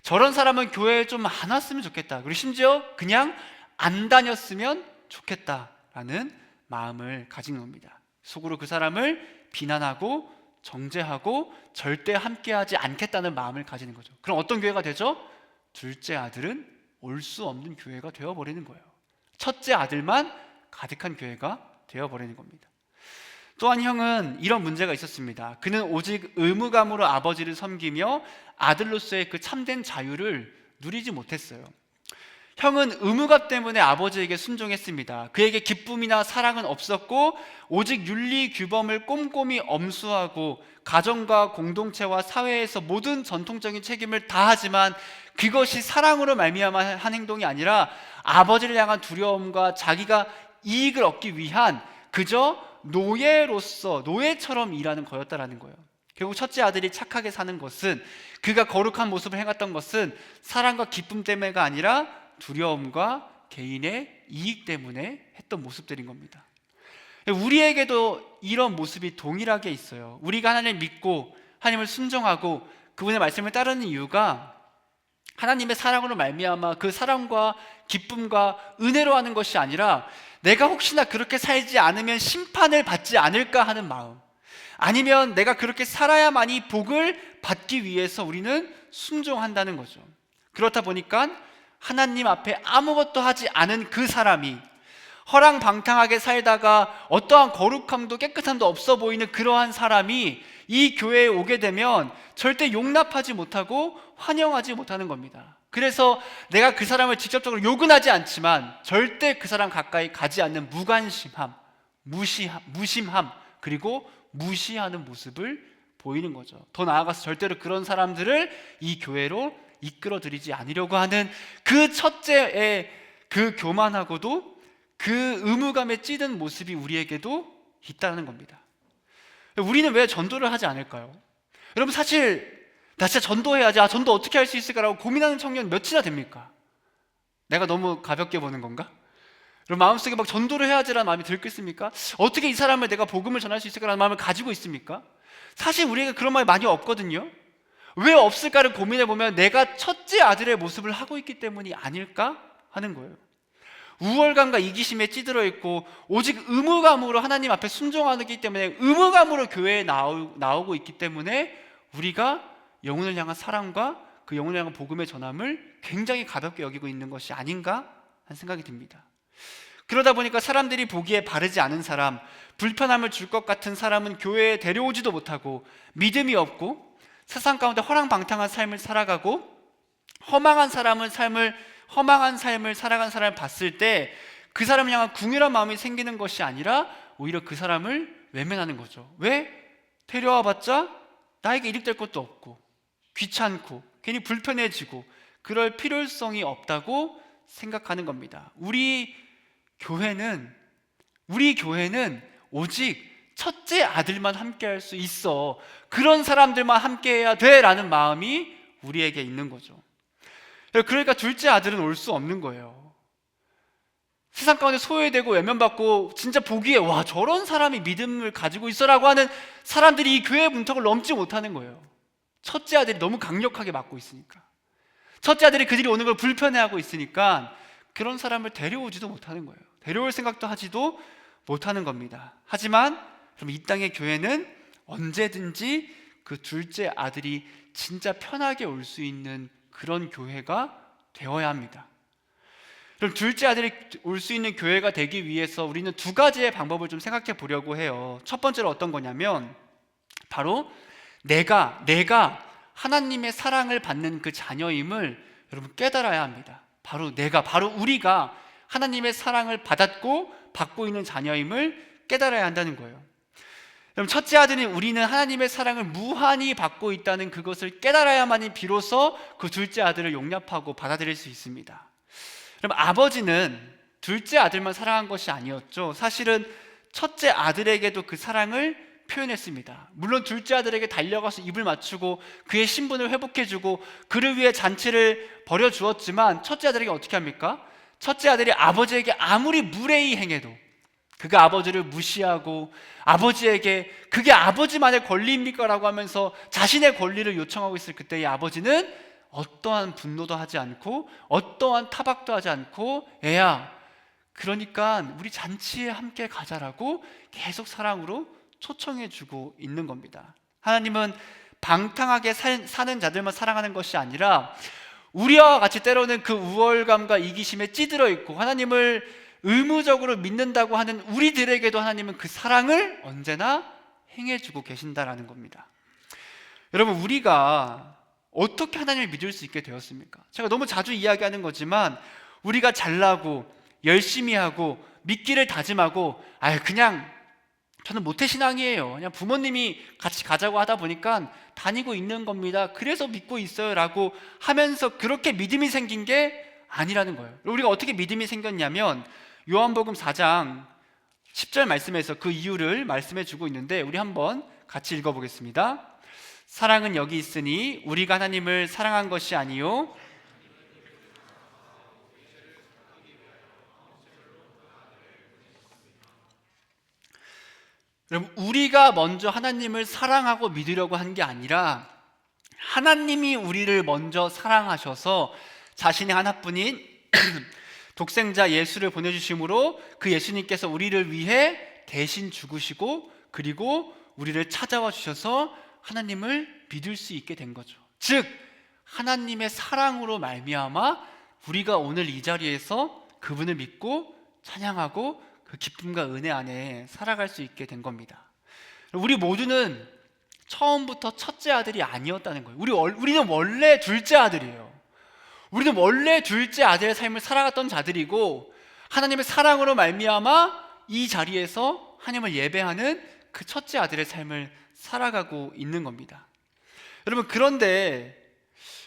저런 사람은 교회에 좀 안 왔으면 좋겠다. 그리고 심지어 그냥 안 다녔으면 좋겠다라는 마음을 가진 겁니다. 속으로 그 사람을 비난하고 정죄하고 절대 함께하지 않겠다는 마음을 가지는 거죠. 그럼 어떤 교회가 되죠? 둘째 아들은 올 수 없는 교회가 되어버리는 거예요. 첫째 아들만 가득한 교회가 되어버리는 겁니다. 또한 형은 이런 문제가 있었습니다. 그는 오직 의무감으로 아버지를 섬기며 아들로서의 그 참된 자유를 누리지 못했어요. 형은 의무감 때문에 아버지에게 순종했습니다. 그에게 기쁨이나 사랑은 없었고 오직 윤리 규범을 꼼꼼히 엄수하고 가정과 공동체와 사회에서 모든 전통적인 책임을 다하지만 그것이 사랑으로 말미암아 한 행동이 아니라 아버지를 향한 두려움과 자기가 이익을 얻기 위한 그저 노예처럼 일하는 거였다라는 거예요. 결국 첫째 아들이 착하게 사는 것은, 그가 거룩한 모습을 행했던 것은 사랑과 기쁨 때문에가 아니라 두려움과 개인의 이익 때문에 했던 모습들인 겁니다. 우리에게도 이런 모습이 동일하게 있어요. 우리가 하나님을 믿고 하나님을 순종하고 그분의 말씀을 따르는 이유가 하나님의 사랑으로 말미암아 그 사랑과 기쁨과 은혜로 하는 것이 아니라 내가 혹시나 그렇게 살지 않으면 심판을 받지 않을까 하는 마음, 아니면 내가 그렇게 살아야만이 복을 받기 위해서 우리는 순종한다는 거죠. 그렇다 보니까 하나님 앞에 아무것도 하지 않은 그 사람이 허랑방탕하게 살다가 어떠한 거룩함도 깨끗함도 없어 보이는 그러한 사람이 이 교회에 오게 되면 절대 용납하지 못하고 환영하지 못하는 겁니다. 그래서 내가 그 사람을 직접적으로 욕은 하지 않지만 절대 그 사람 가까이 가지 않는 무관심함, 무심함, 그리고 무시하는 모습을 보이는 거죠. 더 나아가서 절대로 그런 사람들을 이 교회로 이끌어들이지 않으려고 하는 그 첫째의 그 교만하고도 그 의무감에 찌든 모습이 우리에게도 있다는 겁니다. 우리는 왜 전도를 하지 않을까요? 여러분, 사실 나 진짜 전도해야지, 전도 어떻게 할 수 있을까라고 고민하는 청년 몇이나 됩니까? 내가 너무 가볍게 보는 건가? 여러분, 마음속에 막 전도를 해야지라는 마음이 들겠습니까? 어떻게 이 사람을 내가 복음을 전할 수 있을까라는 마음을 가지고 있습니까? 사실 우리에게 그런 마음이 많이 없거든요. 왜 없을까를 고민해보면 내가 첫째 아들의 모습을 하고 있기 때문이 아닐까 하는 거예요. 우월감과 이기심에 찌들어 있고 오직 의무감으로 하나님 앞에 순종하기 때문에, 의무감으로 교회에 나오고 있기 때문에 우리가 영혼을 향한 사랑과 그 영혼을 향한 복음의 전함을 굉장히 가볍게 여기고 있는 것이 아닌가 하는 생각이 듭니다. 그러다 보니까 사람들이 보기에 바르지 않은 사람, 불편함을 줄 것 같은 사람은 교회에 데려오지도 못하고 믿음이 없고 세상 가운데 허랑방탕한 삶을 살아가고 허망한 삶을 살아간 사람을 봤을 때 그 사람을 향한 궁휼한 마음이 생기는 것이 아니라 오히려 그 사람을 외면하는 거죠. 왜? 데려와 봤자 나에게 이득될 것도 없고 귀찮고 괜히 불편해지고 그럴 필요성이 없다고 생각하는 겁니다. 우리 교회는 오직 첫째 아들만 함께할 수 있어, 그런 사람들만 함께해야 돼라는 마음이 우리에게 있는 거죠. 그러니까 둘째 아들은 올 수 없는 거예요. 세상 가운데 소외되고 외면받고 진짜 보기에 와, 저런 사람이 믿음을 가지고 있어라고 하는 사람들이 이 교회의 문턱을 넘지 못하는 거예요. 첫째 아들이 너무 강력하게 막고 있으니까, 첫째 아들이 그들이 오는 걸 불편해하고 있으니까 그런 사람을 데려오지도 못하는 거예요. 데려올 생각도 하지도 못하는 겁니다. 하지만 그럼 이 땅의 교회는 언제든지 그 둘째 아들이 진짜 편하게 올 수 있는 그런 교회가 되어야 합니다. 그럼 둘째 아들이 올 수 있는 교회가 되기 위해서 우리는 두 가지의 방법을 좀 생각해 보려고 해요. 첫 번째로 어떤 거냐면 바로 내가 하나님의 사랑을 받는 그 자녀임을 여러분 깨달아야 합니다. 바로 우리가 하나님의 사랑을 받았고 받고 있는 자녀임을 깨달아야 한다는 거예요. 그럼 첫째 아들인 우리는 하나님의 사랑을 무한히 받고 있다는 그것을 깨달아야만이 비로소 그 둘째 아들을 용납하고 받아들일 수 있습니다. 그럼 아버지는 둘째 아들만 사랑한 것이 아니었죠. 사실은 첫째 아들에게도 그 사랑을 표현했습니다. 물론 둘째 아들에게 달려가서 입을 맞추고 그의 신분을 회복해주고 그를 위해 잔치를 벌여주었지만 첫째 아들에게 어떻게 합니까? 첫째 아들이 아버지에게 아무리 무례히 행해도, 그가 아버지를 무시하고 아버지에게 그게 아버지만의 권리입니까? 라고 하면서 자신의 권리를 요청하고 있을 그때 이 아버지는 어떠한 분노도 하지 않고 어떠한 타박도 하지 않고, 애야, 그러니까 우리 잔치에 함께 가자라고 계속 사랑으로 초청해주고 있는 겁니다. 하나님은 방탕하게 사는 자들만 사랑하는 것이 아니라 우리와 같이 때로는 그 우월감과 이기심에 찌들어 있고 하나님을 의무적으로 믿는다고 하는 우리들에게도 하나님은 그 사랑을 언제나 행해주고 계신다라는 겁니다. 여러분, 우리가 어떻게 하나님을 믿을 수 있게 되었습니까? 제가 너무 자주 이야기하는 거지만 우리가 잘나고 열심히 하고 믿기를 다짐하고 그냥 저는 모태신앙이에요, 그냥 부모님이 같이 가자고 하다 보니까 다니고 있는 겁니다, 그래서 믿고 있어요 라고 하면서 그렇게 믿음이 생긴 게 아니라는 거예요. 우리가 어떻게 믿음이 생겼냐면 요한복음 4장 10절 말씀에서 그 이유를 말씀해 주고 있는데 우리 한번 같이 읽어보겠습니다. 사랑은 여기 있으니 우리가 하나님을 사랑한 것이 아니요 여러분, 우리가 먼저 하나님을 사랑하고 믿으려고 한 게 아니라 하나님이 우리를 먼저 사랑하셔서 자신의 하나뿐인 독생자 예수를 보내주심으로 그 예수님께서 우리를 위해 대신 죽으시고 그리고 우리를 찾아와 주셔서 하나님을 믿을 수 있게 된 거죠. 즉 하나님의 사랑으로 말미암아 우리가 오늘 이 자리에서 그분을 믿고 찬양하고 그 기쁨과 은혜 안에 살아갈 수 있게 된 겁니다. 우리 모두는 처음부터 첫째 아들이 아니었다는 거예요. 우리는 원래 둘째 아들이에요. 우리는 원래 둘째 아들의 삶을 살아갔던 자들이고 하나님의 사랑으로 말미암아 이 자리에서 하나님을 예배하는 그 첫째 아들의 삶을 살아가고 있는 겁니다. 여러분, 그런데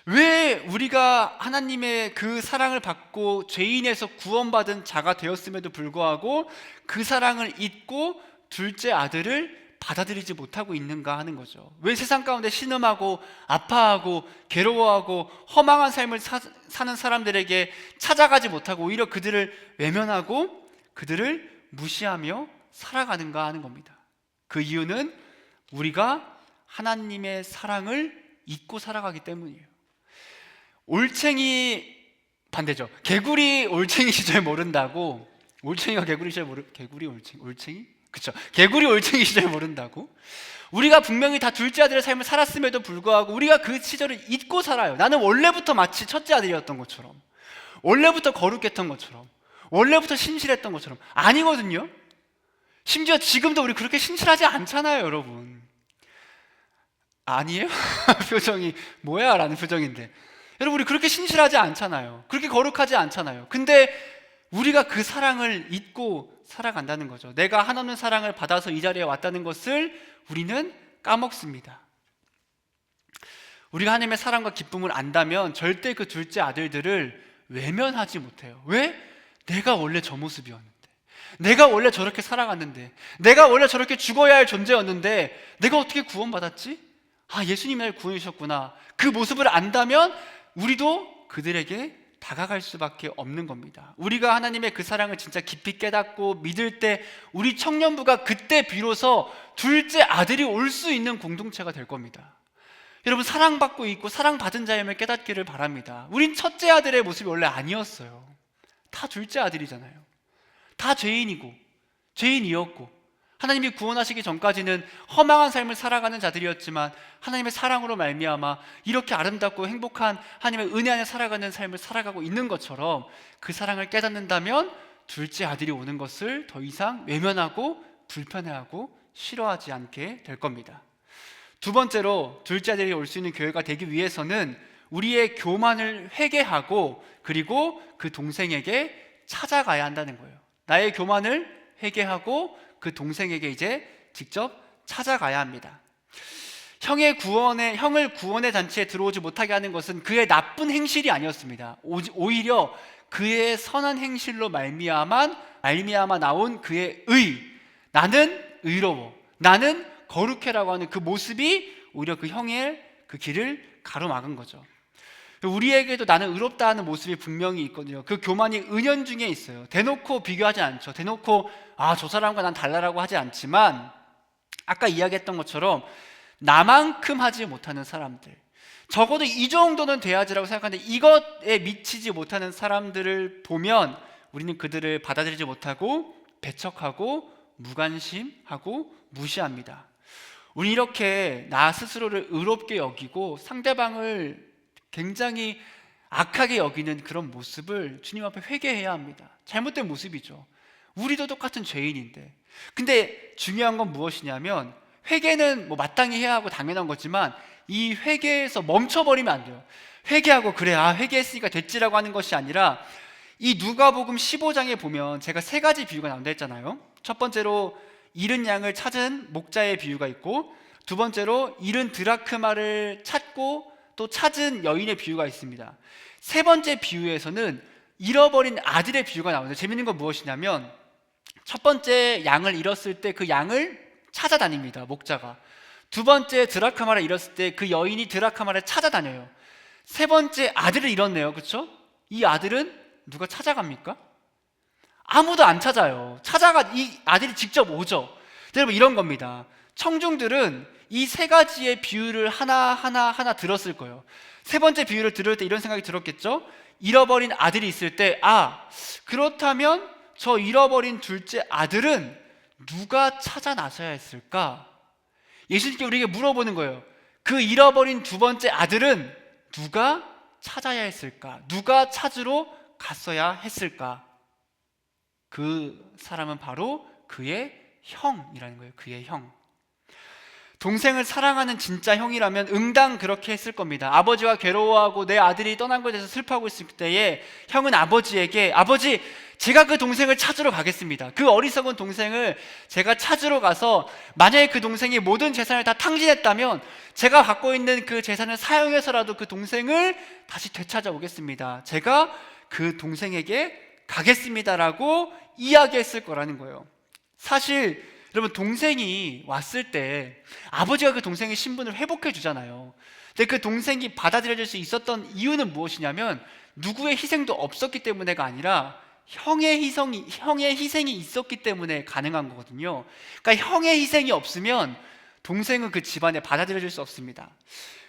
왜 우리가 하나님의 그 사랑을 받고 죄인에서 구원받은 자가 되었음에도 불구하고 그 사랑을 잊고 둘째 아들을 받아들이지 못하고 있는가 하는 거죠. 왜 세상 가운데 신음하고 아파하고 괴로워하고 허망한 삶을 사는 사람들에게 찾아가지 못하고 오히려 그들을 외면하고 그들을 무시하며 살아가는가 하는 겁니다. 그 이유는 우리가 하나님의 사랑을 잊고 살아가기 때문이에요. 올챙이 반대죠. 개구리 올챙이 시절 모른다고, 올챙이가 개구리 시절 개구리 올챙이? 그쵸. 개구리 올챙이 시절 모른다고. 우리가 분명히 다 둘째 아들의 삶을 살았음에도 불구하고 우리가 그 시절을 잊고 살아요. 나는 원래부터 마치 첫째 아들이었던 것처럼, 원래부터 거룩했던 것처럼, 원래부터 신실했던 것처럼. 아니거든요. 심지어 지금도 우리 그렇게 신실하지 않잖아요, 여러분. 아니에요? 표정이 뭐야? 라는 표정인데, 여러분, 우리 그렇게 신실하지 않잖아요. 그렇게 거룩하지 않잖아요. 근데 우리가 그 사랑을 잊고 살아간다는 거죠. 내가 한없는 사랑을 받아서 이 자리에 왔다는 것을 우리는 까먹습니다. 우리가 하나님의 사랑과 기쁨을 안다면 절대 그 둘째 아들들을 외면하지 못해요. 왜? 내가 원래 저 모습이었는데, 내가 원래 저렇게 살아갔는데, 내가 원래 저렇게 죽어야 할 존재였는데 내가 어떻게 구원받았지? 예수님이 날 구원해 주셨구나. 그 모습을 안다면 우리도 그들에게 다가갈 수밖에 없는 겁니다. 우리가 하나님의 그 사랑을 진짜 깊이 깨닫고 믿을 때 우리 청년부가 그때 비로소 둘째 아들이 올 수 있는 공동체가 될 겁니다. 여러분, 사랑받고 있고 사랑받은 자임을 깨닫기를 바랍니다. 우린 첫째 아들의 모습이 원래 아니었어요. 다 둘째 아들이잖아요. 다 죄인이고 죄인이었고 하나님이 구원하시기 전까지는 허망한 삶을 살아가는 자들이었지만 하나님의 사랑으로 말미암아 이렇게 아름답고 행복한 하나님의 은혜 안에 살아가는 삶을 살아가고 있는 것처럼 그 사랑을 깨닫는다면 둘째 아들이 오는 것을 더 이상 외면하고 불편해하고 싫어하지 않게 될 겁니다. 두 번째로 둘째 아들이 올 수 있는 교회가 되기 위해서는 우리의 교만을 회개하고 그리고 그 동생에게 찾아가야 한다는 거예요. 나의 교만을 회개하고 그 동생에게 이제 직접 찾아가야 합니다. 형을 구원의 잔치에 들어오지 못하게 하는 것은 그의 나쁜 행실이 아니었습니다. 오히려 그의 선한 행실로 말미암아 나온 그의 나는 의로워, 나는 거룩해라고 하는 그 모습이 오히려 그 형의 그 길을 가로막은 거죠. 우리에게도 나는 의롭다 하는 모습이 분명히 있거든요. 그 교만이 은연중에 있어요. 대놓고 비교하지 않죠. 대놓고 저 사람과 난 달라라고 하지 않지만 아까 이야기했던 것처럼 나만큼 하지 못하는 사람들, 적어도 이 정도는 돼야지라고 생각하는데 이것에 미치지 못하는 사람들을 보면 우리는 그들을 받아들이지 못하고 배척하고 무관심하고 무시합니다. 우리 이렇게 나 스스로를 의롭게 여기고 상대방을 굉장히 악하게 여기는 그런 모습을 주님 앞에 회개해야 합니다. 잘못된 모습이죠. 우리도 똑같은 죄인인데. 근데 중요한 건 무엇이냐면 회개는 마땅히 해야 하고 당연한 거지만 이 회개에서 멈춰버리면 안 돼요. 회개하고 그래 회개했으니까 됐지라고 하는 것이 아니라 이 누가복음 15장에 보면 제가 세 가지 비유가 나온다 했잖아요. 첫 번째로 잃은 양을 찾은 목자의 비유가 있고, 두 번째로 잃은 드라크마를 찾고 또 찾은 여인의 비유가 있습니다. 세 번째 비유에서는 잃어버린 아들의 비유가 나오는데 재밌는 건 무엇이냐면 첫 번째 양을 잃었을 때 그 양을 찾아다닙니다, 목자가. 두 번째 드라크마를 잃었을 때 그 여인이 드라크마를 찾아다녀요. 세 번째 아들을 잃었네요, 그렇죠? 이 아들은 누가 찾아갑니까? 아무도 안 찾아요. 이 아들이 직접 오죠. 여러분, 이런 겁니다. 청중들은 이 세 가지의 비유를 하나 들었을 거예요. 세 번째 비유를 들을 때 이런 생각이 들었겠죠? 잃어버린 아들이 있을 때 그렇다면 저 잃어버린 둘째 아들은 누가 찾아 나서야 했을까? 예수님께 우리에게 물어보는 거예요. 그 잃어버린 두 번째 아들은 누가 찾아야 했을까? 누가 찾으러 갔어야 했을까? 그 사람은 바로 그의 형이라는 거예요. 그의 형. 동생을 사랑하는 진짜 형이라면 응당 그렇게 했을 겁니다. 아버지가 괴로워하고 내 아들이 떠난 것에 대해서 슬퍼하고 있을 때에 형은 아버지에게 아버지, 제가 그 동생을 찾으러 가겠습니다. 그 어리석은 동생을 제가 찾으러 가서 만약에 그 동생이 모든 재산을 다 탕진했다면 제가 갖고 있는 그 재산을 사용해서라도 그 동생을 다시 되찾아오겠습니다. 제가 그 동생에게 가겠습니다라고 이야기했을 거라는 거예요. 사실 여러분, 동생이 왔을 때 아버지가 그 동생의 신분을 회복해 주잖아요. 근데 그 동생이 받아들여질 수 있었던 이유는 무엇이냐면 누구의 희생도 없었기 때문에가 아니라 형의 희생이 있었기 때문에 가능한 거거든요. 그러니까 형의 희생이 없으면 동생은 그 집안에 받아들여질 수 없습니다.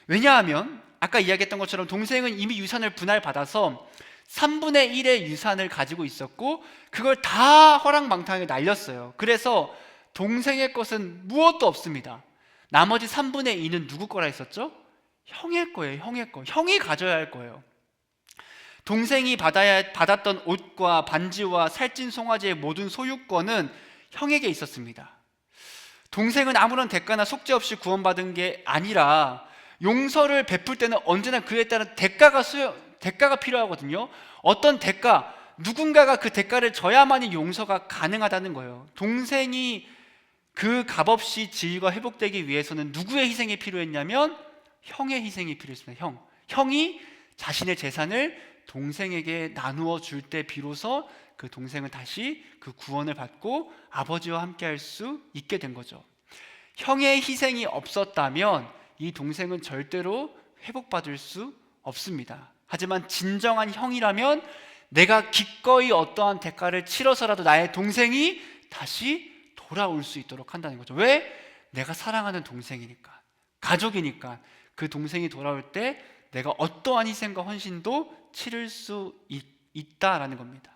왜냐하면 아까 이야기했던 것처럼 동생은 이미 유산을 분할받아서 3분의 1의 유산을 가지고 있었고 그걸 다 허랑방탕하게 날렸어요. 그래서 동생의 것은 무엇도 없습니다. 나머지 3분의 2는 누구 거라 했었죠? 형의 거예요. 형의 거. 형이 가져야 할 거예요. 동생이 받았던 옷과 반지와 살찐 송아지의 모든 소유권은 형에게 있었습니다. 동생은 아무런 대가나 속죄 없이 구원받은 게 아니라 용서를 베풀 때는 언제나 그에 따른 대가가 필요하거든요. 어떤 대가, 누군가가 그 대가를 져야만이 용서가 가능하다는 거예요. 동생이 그 값없이 지위가 회복되기 위해서는 누구의 희생이 필요했냐면 형의 희생이 필요했습니다. 형이 자신의 재산을 동생에게 나누어 줄 때 비로소 그 동생은 다시 그 구원을 받고 아버지와 함께 할 수 있게 된 거죠. 형의 희생이 없었다면 이 동생은 절대로 회복받을 수 없습니다. 하지만 진정한 형이라면 내가 기꺼이 어떠한 대가를 치러서라도 나의 동생이 다시 돌아올 수 있도록 한다는 거죠. 왜? 내가 사랑하는 동생이니까, 가족이니까. 그 동생이 돌아올 때 내가 어떠한 희생과 헌신도 치를 수 있다라는 겁니다.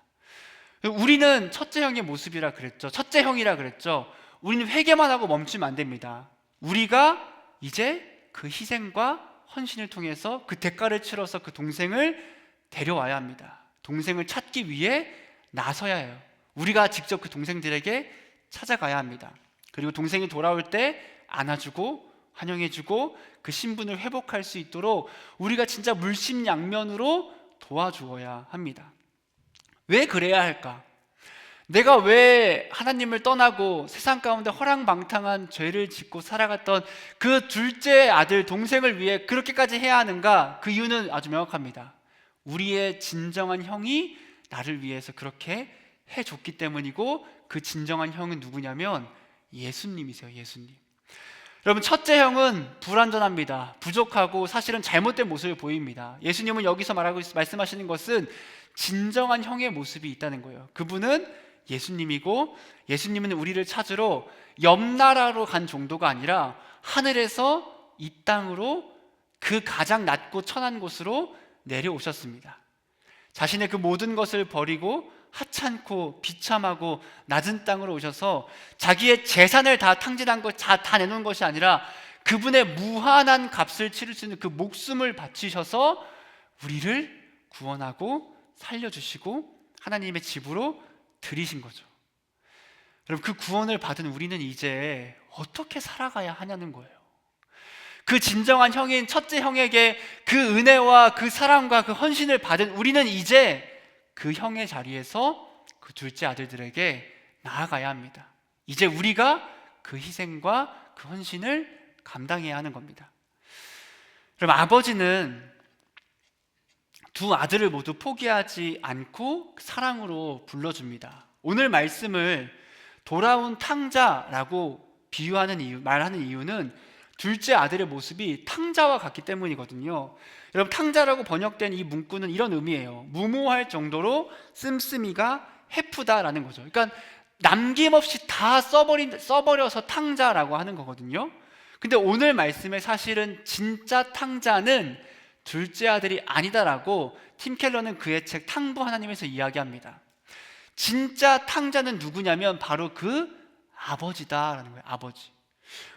우리는 첫째 형의 모습이라 그랬죠. 첫째 형이라 그랬죠. 우리는 회개만 하고 멈추면 안 됩니다. 우리가 이제 그 희생과 헌신을 통해서 그 대가를 치러서 그 동생을 데려와야 합니다. 동생을 찾기 위해 나서야 해요. 우리가 직접 그 동생들에게 찾아가야 합니다. 그리고 동생이 돌아올 때 안아주고 환영해주고 그 신분을 회복할 수 있도록 우리가 진짜 물심양면으로 도와주어야 합니다. 왜 그래야 할까? 내가 왜 하나님을 떠나고 세상 가운데 허랑방탕한 죄를 짓고 살아갔던 그 둘째 아들 동생을 위해 그렇게까지 해야 하는가? 그 이유는 아주 명확합니다. 우리의 진정한 형이 나를 위해서 그렇게 해줬기 때문이고, 그 진정한 형은 누구냐면 예수님이세요. 예수님. 여러분, 첫째 형은 불완전합니다. 부족하고 사실은 잘못된 모습을 보입니다. 예수님은 여기서 말씀하시는 것은 진정한 형의 모습이 있다는 거예요. 그분은 예수님이고, 예수님은 우리를 찾으러 옆 나라로 간 정도가 아니라 하늘에서 이 땅으로 그 가장 낮고 천한 곳으로 내려오셨습니다. 자신의 그 모든 것을 버리고 하찮고 비참하고 낮은 땅으로 오셔서 자기의 재산을 다 탕진한 것 다 내놓은 것이 아니라 그분의 무한한 값을 치를 수 있는 그 목숨을 바치셔서 우리를 구원하고 살려주시고 하나님의 집으로 들이신 거죠. 여러분, 그 구원을 받은 우리는 이제 어떻게 살아가야 하냐는 거예요. 그 진정한 형인 첫째 형에게 그 은혜와 그 사랑과 그 헌신을 받은 우리는 이제 그 형의 자리에서 그 둘째 아들들에게 나아가야 합니다. 이제 우리가 그 희생과 그 헌신을 감당해야 하는 겁니다. 그럼 아버지는 두 아들을 모두 포기하지 않고 사랑으로 불러줍니다. 오늘 말씀을 돌아온 탕자라고 말하는 이유는 둘째 아들의 모습이 탕자와 같기 때문이거든요. 여러분, 탕자라고 번역된 이 문구는 이런 의미예요. 무모할 정도로 씀씀이가 해프다라는 거죠. 그러니까 남김없이 다 써버려서 탕자라고 하는 거거든요. 근데 오늘 말씀에 사실은 진짜 탕자는 둘째 아들이 아니다라고 팀 켈러는 그의 책 탕부 하나님에서 이야기합니다. 진짜 탕자는 누구냐면 바로 그 아버지다라는 거예요. 아버지.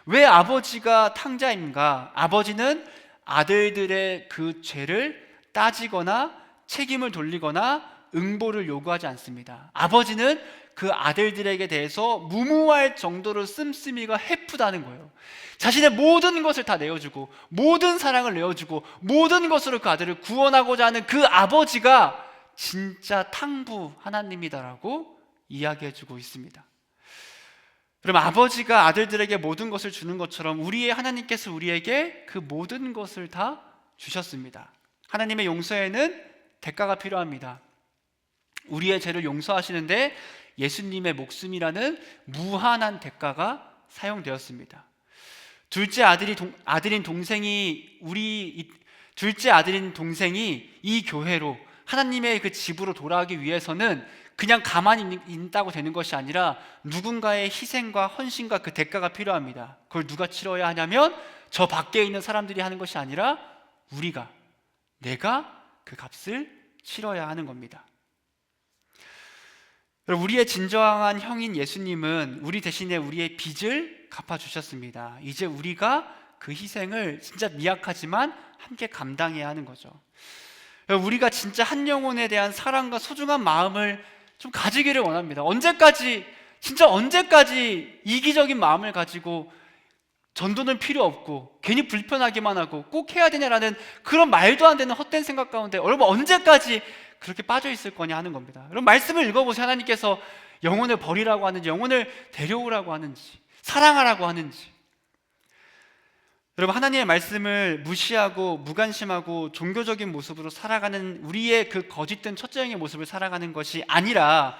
왜 아버지가 탕자인가? 아버지는 아들들의 그 죄를 따지거나 책임을 돌리거나 응보를 요구하지 않습니다. 아버지는 그 아들들에게 대해서 무모할 정도로 씀씀이가 해프다는 거예요. 자신의 모든 것을 다 내어주고 모든 사랑을 내어주고 모든 것으로 그 아들을 구원하고자 하는 그 아버지가 진짜 탕부 하나님이다라고 이야기해주고 있습니다. 그럼 아버지가 아들들에게 모든 것을 주는 것처럼 우리의 하나님께서 우리에게 그 모든 것을 다 주셨습니다. 하나님의 용서에는 대가가 필요합니다. 우리의 죄를 용서하시는데 예수님의 목숨이라는 무한한 대가가 사용되었습니다. 둘째 아들인 동생이 이 교회로 하나님의 그 집으로 돌아가기 위해서는 그냥 가만히 있다고 되는 것이 아니라 누군가의 희생과 헌신과 그 대가가 필요합니다. 그걸 누가 치러야 하냐면 저 밖에 있는 사람들이 하는 것이 아니라 내가 그 값을 치러야 하는 겁니다. 우리의 진정한 형인 예수님은 우리 대신에 우리의 빚을 갚아주셨습니다. 이제 우리가 그 희생을 진짜 미약하지만 함께 감당해야 하는 거죠. 우리가 진짜 한 영혼에 대한 사랑과 소중한 마음을 좀 가지기를 원합니다. 언제까지 이기적인 마음을 가지고 전도는 필요 없고 괜히 불편하기만 하고 꼭 해야 되냐라는 그런 말도 안 되는 헛된 생각 가운데 여러분 언제까지 그렇게 빠져 있을 거냐 하는 겁니다. 여러분, 말씀을 읽어보세요. 하나님께서 영혼을 버리라고 하는지, 영혼을 데려오라고 하는지, 사랑하라고 하는지. 여러분, 하나님의 말씀을 무시하고 무관심하고 종교적인 모습으로 살아가는 우리의 그 거짓된 첫째 형의 모습을 살아가는 것이 아니라,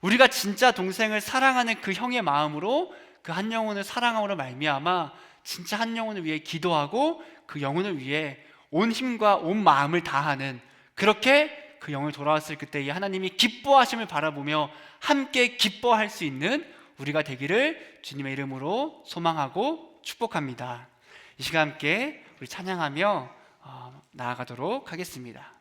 우리가 진짜 동생을 사랑하는 그 형의 마음으로 그 한 영혼을 사랑함으로 말미암아 진짜 한 영혼을 위해 기도하고 그 영혼을 위해 온 힘과 온 마음을 다하는, 그렇게 그 영혼이 돌아왔을 그때에 하나님이 기뻐하심을 바라보며 함께 기뻐할 수 있는 우리가 되기를 주님의 이름으로 소망하고 축복합니다. 이 시간 함께 우리 찬양하며 나아가도록 하겠습니다.